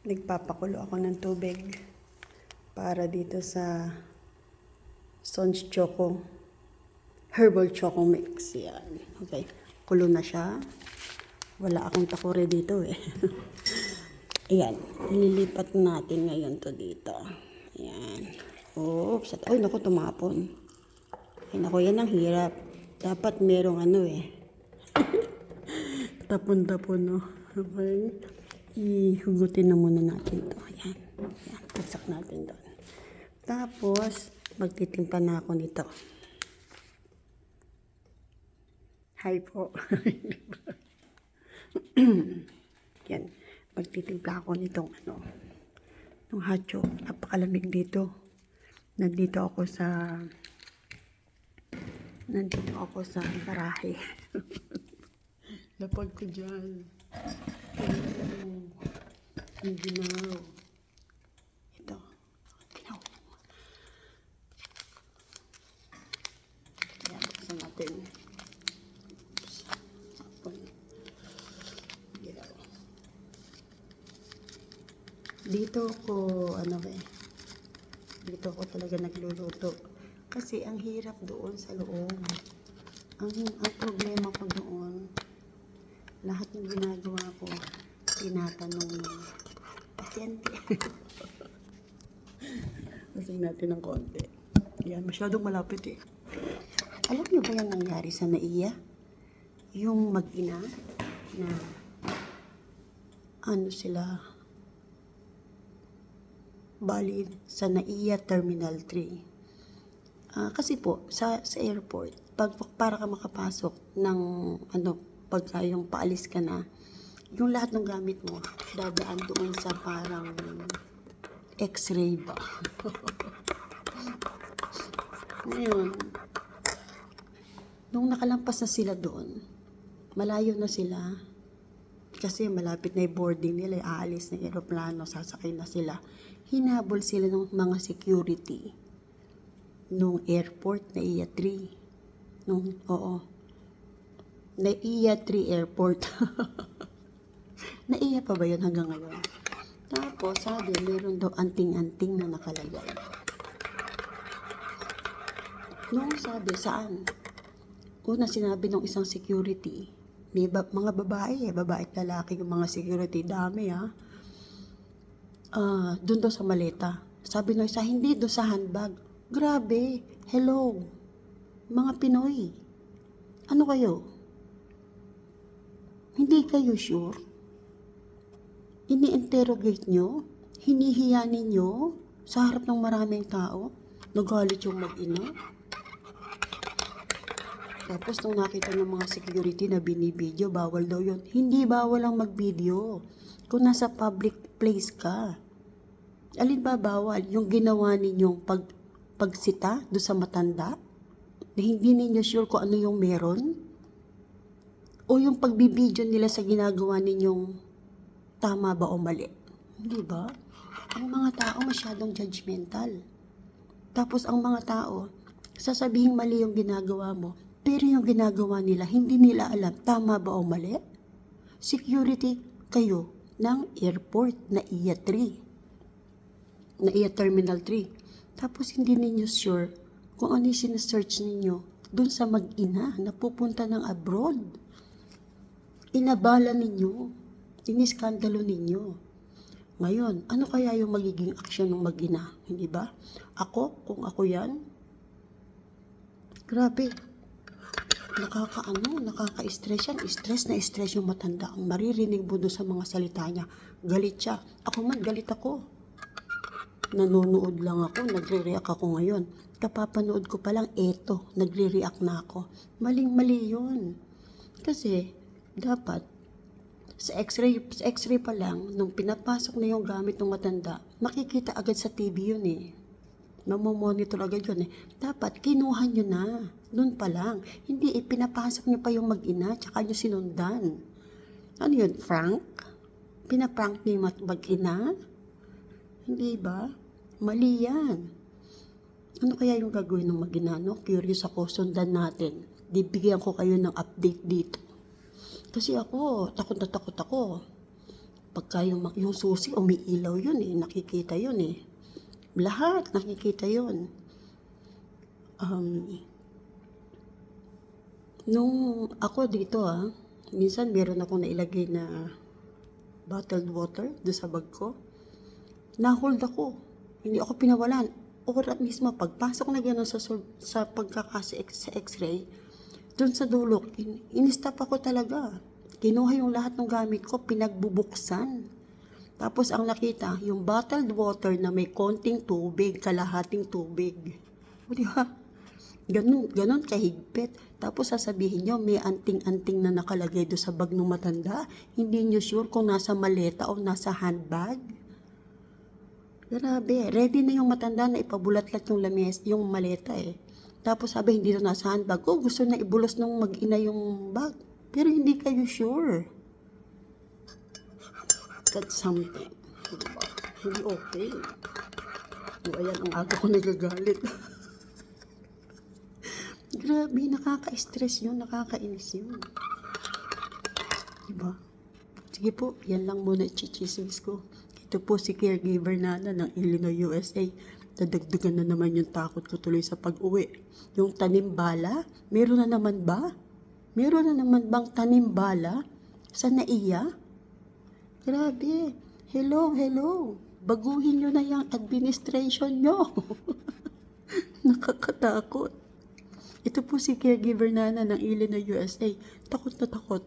Nagpapakulo ako ng tubig para dito sa Sons Choco Herbal Choco Mix. Yan. Okay. Kulo na siya. Wala akong takore dito eh. Ayan. Ililipat natin ngayon to dito. Ayan. Oops. Ay, naku, tumapon. Ay, naku, yan ang hirap. Dapat merong ano eh. Tapon-tapon, no? Okay. Ihugutin na muna natin to. Ayan. Ayan. Pagsak natin doon. Tapos, magtitimpa na ako nito. Hi po. Yan. Magtitimpla ako nitong ano. Nung hacho. Napakalamig dito. Nandito ako sa garahe. Lapag ko dyan. Ang ginaw. Ito. Ginaw. Ayan. Buksan natin. Sapon. Ginaw. Dito ko, dito ako talaga nagluluto. Kasi ang hirap doon sa loob. Ang problema ko doon, lahat ng ginagawa ko, tinatanong ng pasyente. Lasing natin ng konti. Yan, masyadong malapit eh. Alam niyo ba yung nangyari sa NAIA? Yung mag-ina na bali sa NAIA Terminal 3. Kasi po, sa airport, para ka makapasok ng pagka yung paalis ka na, yung lahat ng gamit mo, dadaan doon sa parang x-ray ba? Ngayon, nung nakalampas na sila doon, malayo na sila, kasi malapit na yung boarding nila, aalis na aeroplano, sasakay na sila. Hinabol sila ng mga security nung airport na NAIA 3. NAIA 3 airport. NAIA pa ba yun hanggang ngayon? Tapos sabi, meron daw anting-anting na nakalagay. Nung sabi, saan? Una sinabi ng isang security, may mga babae at lalaki yung mga security, dami doon daw sa maleta. Sabi ng isa, hindi doon sa handbag. Grabe, hello, mga Pinoy. Ano kayo? Hindi kayo sure? Ini-interrogate nyo? Hinihiya ninyo sa harap ng maraming tao? Nagalit yung mag-ina? Tapos nung nakita ng mga security na binibideo, bawal daw yun. Hindi bawal ang mag-video kung nasa public place ka. Alin ba bawal? Yung ginawa ninyong pagsita do sa matanda? Na hindi ninyo sure kung ano yung meron? O yung pagbibideo nila sa ginagawa ninyong tama ba o mali? Hindi ba? Ang mga tao masyadong judgmental. Tapos ang mga tao, sasabihin mali yung ginagawa mo, pero yung ginagawa nila, hindi nila alam tama ba o mali? Security kayo ng airport na NAIA 3. NAIA Terminal 3. Tapos hindi ninyo sure kung ano yung sinesearch ninyo dun sa mag-ina na pupunta ng abroad. Inabala ninyo. Iniskandalo ninyo. Ngayon, ano kaya yung magiging aksyon ng mag-ina? Hindi ba? Kung ako yan, grabe. Nakaka-stress yan. Stress yung matanda. Ang maririnig mo doon sa mga salita niya. Galit siya. Ako man, galit ako. Nanonood lang ako, nagre-react ako ngayon. Kapapanood ko pa lang, nagre-react na ako. Maling-mali yun. Kasi, dapat, sa x-ray pa lang, nung pinapasok na yung gamit ng matanda, makikita agad sa TV yun eh. Mamomonitor agad yun eh. Dapat, kinuha nyo na. Noon pa lang. Hindi, pinapasok nyo pa yung mag-ina, tsaka nyo sinundan. Ano yun, Frank? Pinaprank nyo yung mag-ina? Hindi ba? Mali yan. Ano kaya yung gagawin ng mag-ina? Curious ako, sundan natin. Bibigyan ko kayo ng update dito. Kasi ako, takot na takot ako. Pagka yung susi, umiilaw yun eh. Nakikita yun eh. Lahat, nakikita yun. Nung ako dito minsan meron akong nailagay na bottled water doon sa bag ko. Nahold ako. Hindi ako pinawalan. Ora mismo, pagpasok na gano'n sa pagkakasa sa x-ray, doon sa dulo, in-stop ako talaga. Kinuha yung lahat ng gamit ko, pinagbubuksan. Tapos ang nakita, yung bottled water na may konting tubig, kalahating tubig. O di ba? Ganun kahigpit. Tapos sasabihin nyo, may anting-anting na nakalagay doon sa bag ng matanda. Hindi nyo sure kung nasa maleta o nasa handbag. Grabe, ready na yung matanda na ipabulatlat yung maleta eh. Tapos sabi, hindi na nasa handbag. Gusto na ibulos ng mag-ina yung bag. Pero hindi kayo sure. That's something. Diba? Hindi okay. Ayan, ang aga ko nagagalit. Grabe, nakaka-stress yun, nakakainis yun. Diba? Sige po, yan lang muna chichismis ko. Ito po si caregiver Nana ng Illinois, USA. Dadagdagan na naman yung takot ko tuloy sa pag-uwi. Yung tanimbala, meron na naman ba? Meron na naman bang tanimbala sa NAIA? Grabe. Hello. Baguhin nyo na yung administration nyo. Nakakatakot. Ito po si caregiver Nana ng Illinois, USA. Takot na takot.